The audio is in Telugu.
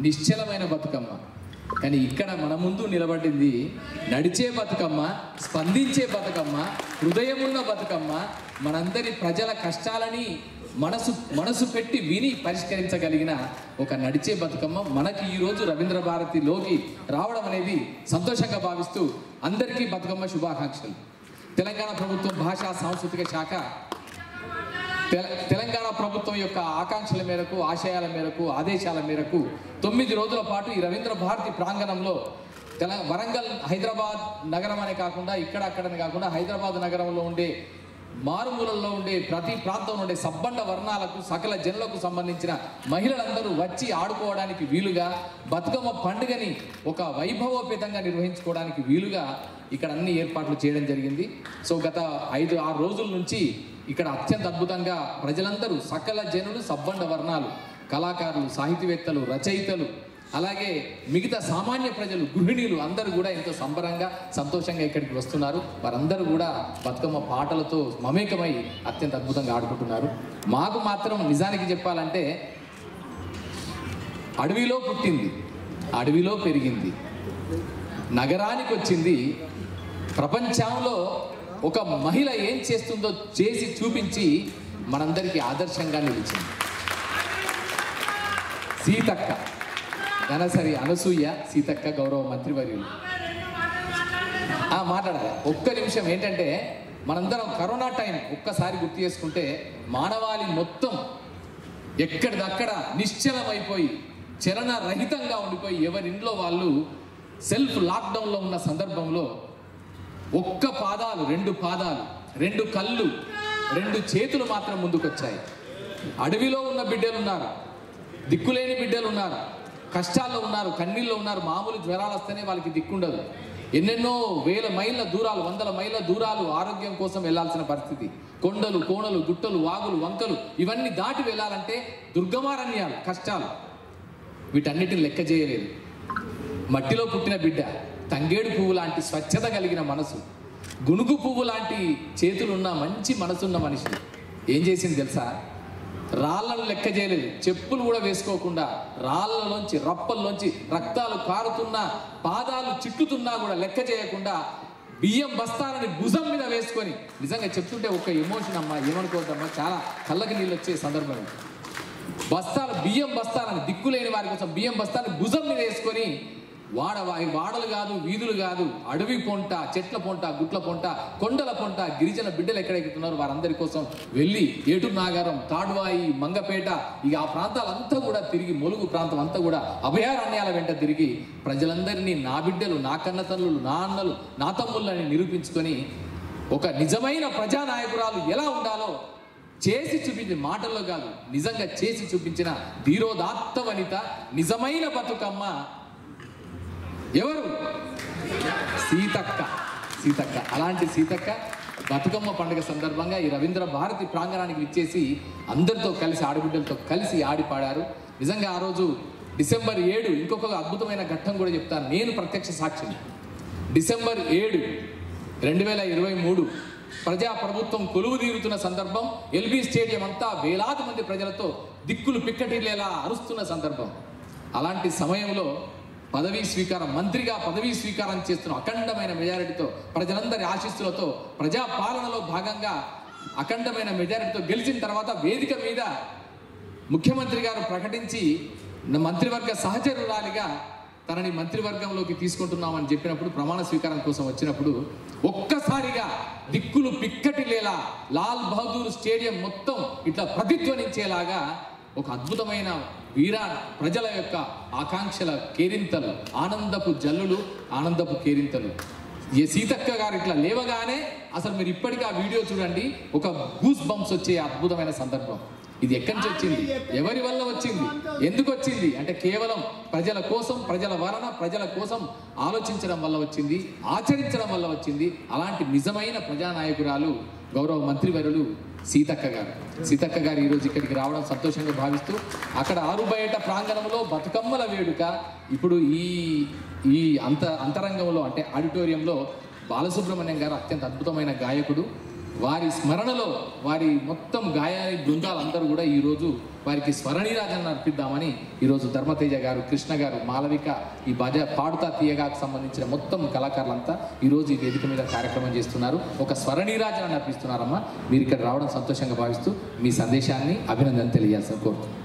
నిశ్చలమైన బతుకమ్మ. కానీ ఇక్కడ మన ముందు నిలబడింది నడిచే బతుకమ్మ, స్పందించే బతుకమ్మ, హృదయమున్న బతుకమ్మ. మనందరి ప్రజల కష్టాలని మనసు పెట్టి విని పరిష్కరించగలిగిన ఒక నడిచే బతుకమ్మ మనకి ఈరోజు రవీంద్ర భారతిలోకి రావడం అనేది సంతోషంగా భావిస్తూ అందరికీ బతుకమ్మ శుభాకాంక్షలు. తెలంగాణ ప్రభుత్వం భాషా సాంస్కృతిక శాఖ తెలంగాణ ప్రభుత్వం యొక్క ఆకాంక్షల మేరకు, ఆశయాల మేరకు, ఆదేశాల మేరకు 9 రోజుల పాటు ఈ రవీంద్ర భారతి ప్రాంగణంలో వరంగల్, హైదరాబాద్ నగరం అనే కాకుండా అక్కడని కాకుండా హైదరాబాద్ నగరంలో ఉండే మారుమూలల్లో ఉండే ప్రతి ప్రాంతంలో ఉండే సబ్బండ వర్ణాలకు, సకల జనులకు సంబంధించిన మహిళలందరూ వచ్చి ఆడుకోవడానికి వీలుగా, బతుకమ్మ పండుగని ఒక వైభవోపేతంగా నిర్వహించుకోవడానికి వీలుగా ఇక్కడ అన్ని ఏర్పాట్లు చేయడం జరిగింది. సో గత 5-6 రోజుల నుంచి ఇక్కడ అత్యంత అద్భుతంగా ప్రజలందరూ, సకల జనులు, సబ్బండ వర్ణాలు, కళాకారులు, సాహితీవేత్తలు, రచయితలు, అలాగే మిగతా సామాన్య ప్రజలు, గృహిణీలు అందరూ కూడా ఎంతో సంబరంగా, సంతోషంగా ఇక్కడికి వస్తున్నారు. వారందరూ కూడా బతుకమ్మ పాటలతో మమేకమై అత్యంత అద్భుతంగా ఆడుకుంటున్నారు. మాకు మాత్రం నిజానికి చెప్పాలంటే అడవిలో పుట్టింది, అడవిలో పెరిగింది, నగరానికి వచ్చింది. ప్రపంచంలో ఒక మహిళ ఏం చేస్తుందో చేసి చూపించి మనందరికీ ఆదర్శంగా నిలిచింది. సీతక్క, ఘనసరి అనసూయ సీతక్క గౌరవ మంత్రివర్యులు. మాట్లాడదా ఒక్క నిమిషం. ఏంటంటే మనందరం కరోనా టైం ఒక్కసారి గుర్తు చేసుకుంటే మానవాళి మొత్తం ఎక్కడిదక్కడ నిశ్చలమైపోయి, చలనరహితంగా ఉండిపోయి, ఎవరింట్లో వాళ్ళు సెల్ఫ్ లాక్డౌన్లో ఉన్న సందర్భంలో ఒక్క పాదాలు, 2 పాదాలు, 2 కళ్ళు, 2 చేతులు మాత్రం ముందుకొచ్చాయి. అడవిలో ఉన్న బిడ్డలు ఉన్నారు, దిక్కులేని బిడ్డలు ఉన్నారు, కష్టాల్లో ఉన్నారు, కన్నీళ్ళు ఉన్నారు. మామూలు జ్వరాలు వస్తేనే వాళ్ళకి దిక్కుండదు. ఎన్నెన్నో వేల మైళ్ళ దూరాలు, 100 మైళ్ళ దూరాలు ఆరోగ్యం కోసం వెళ్లాల్సిన పరిస్థితి. కొండలు, కోణలు, గుట్టలు, వాగులు, వంకలు ఇవన్నీ దాటి వెళ్ళాలంటే దుర్గమారణ్యాలు, కష్టాలు. వీటన్నిటిని లెక్క చేయలేదు. మట్టిలో పుట్టిన బిడ్డ, తంగేడు పువ్వు లాంటి స్వచ్ఛత కలిగిన మనసు, గునుగు పువ్వు లాంటి చేతులున్న మంచి మనసున్న మనిషి ఏం చేసింది తెలుసా? రాళ్లను లెక్క చేయలేదు, చెప్పులు కూడా వేసుకోకుండా రాళ్లలోంచి, రప్పల్లోంచి రక్తాలు కారుతున్నా, పాదాలు చిక్కుతున్నా కూడా లెక్క చేయకుండా బియ్యం బస్తాలని భుజం మీద వేసుకొని, నిజంగా చెప్తుంటే ఒక ఎమోషన్ అమ్మా, ఏమనుకోవద్దమ్మా, చాలా కళ్ళకి నీళ్ళు వచ్చే సందర్భం. బియ్యం బస్తాలని, దిక్కులేని వారి కోసం బియ్యం బస్తాలని భుజం మీద వేసుకొని వాడలు కాదు, వీధులు కాదు, అడవి పొంట, చెట్ల పొంట, గుట్ల పొంట, కొండల పొంట, గిరిజన బిడ్డలు ఎక్కడెక్కుతున్నారు వారందరి కోసం వెళ్ళి ఏటూరు నాగారం, తాడ్వాయి, మంగపేట, ఇక ఆ ప్రాంతాలంతా కూడా తిరిగి, ములుగు ప్రాంతం అంతా కూడా అభయారణ్యాల వెంట తిరిగి ప్రజలందరినీ నా బిడ్డలు, నా కన్నతల్లులు, నా అన్నలు, నా తమ్ముళ్ళని నిరూపించుకొని ఒక నిజమైన ప్రజానాయకురాలు ఎలా ఉండాలో చేసి చూపించిన, మాటల్లో కాదు నిజంగా చేసి చూపించిన ధీరోదాత్త వనిత, నిజమైన బతుకమ్మ ఎవరు? సీతక్క. సీతక్క. అలాంటి సీతక్క బతుకమ్మ పండుగ సందర్భంగా ఈ రవీంద్ర భారతి ప్రాంగణానికి విచ్చేసి అందరితో కలిసి, ఆడబిడ్డలతో కలిసి ఆడి పాడారు. నిజంగా ఆ రోజు డిసెంబర్ 7 ఇంకొక అద్భుతమైన ఘట్టం కూడా చెప్తాను, నేను ప్రత్యక్ష సాక్షిని. డిసెంబర్ 7, 2023 ప్రజాప్రభుత్వం కొలువు తీరుతున్న సందర్భం. ఎల్బీ స్టేడియం అంతా వేలాది మంది ప్రజలతో దిక్కులు పిక్కటిల్లేలా అరుస్తున్న సందర్భం. అలాంటి సమయంలో మంత్రిగా పదవీ స్వీకారం చేస్తున్న అఖండమైన మెజారిటీతో, ప్రజలందరి ఆశీస్సులతో, ప్రజాపాలనలో భాగంగా అఖండమైన మెజారిటీతో గెలిచిన తర్వాత వేదిక మీద ముఖ్యమంత్రి గారు ప్రకటించి మంత్రివర్గ సహచరురాలిగా తనని మంత్రివర్గంలోకి తీసుకుంటున్నామని చెప్పినప్పుడు, ప్రమాణ స్వీకారం కోసం వచ్చినప్పుడు ఒక్కసారిగా దిక్కులు పిక్కటిల్లేలా లాల్ బహదూర్ స్టేడియం మొత్తం ఇట్లా ప్రతిధ్వనించేలాగా ఒక అద్భుతమైన ప్రజల యొక్క ఆకాంక్షల కేరింతలు, ఆనందపు జల్లులు, ఆనందపు కేరింతలు. సీతక్క గారు ఇట్లా లేవగానే అసలు మీరు ఇప్పటికీ ఆ వీడియో చూడండి, ఒక గూస్ బంప్స్ వచ్చే అద్భుతమైన సందర్భం. ఇది ఎక్కడి నుంచి వచ్చింది? ఎవరి వల్ల వచ్చింది? ఎందుకు వచ్చింది? అంటే కేవలం ప్రజల కోసం, ప్రజల వలన, ప్రజల కోసం ఆలోచించడం వల్ల వచ్చింది, ఆచరించడం వల్ల వచ్చింది. అలాంటి నిజమైన ప్రజానాయకురాలు గౌరవ మంత్రివర్యులు సీతక్క గారు. సీతక్క గారు ఈరోజు ఇక్కడికి రావడం సంతోషంగా భావిస్తూ, అక్కడ ఆరుబయట ప్రాంగణంలో బతుకమ్మల వేడుక, ఇప్పుడు ఈ అంతరంగంలో అంటే ఆడిటోరియంలో బాలసుబ్రహ్మణ్యం గారు అత్యంత అద్భుతమైన గాయకుడు. వారి స్మరణలో వారి మొత్తం గాయని బృందాలందరూ కూడా ఈరోజు వారికి స్వరణీరాజన అర్పిద్దామని ఈరోజు ధర్మతేజ గారు, కృష్ణ గారు, మాలవిక, ఈ పాడుతా తీయగాకు సంబంధించిన మొత్తం కళాకారులంతా ఈరోజు ఈ వేదిక మీద కార్యక్రమం చేస్తున్నారు. ఒక స్వరణీరాజన అర్పిస్తున్నారమ్మా. మీరు ఇక్కడ రావడం సంతోషంగా భావిస్తూ మీ సందేశాన్ని, అభినందన తెలియాల్సి కోరుతున్నాను.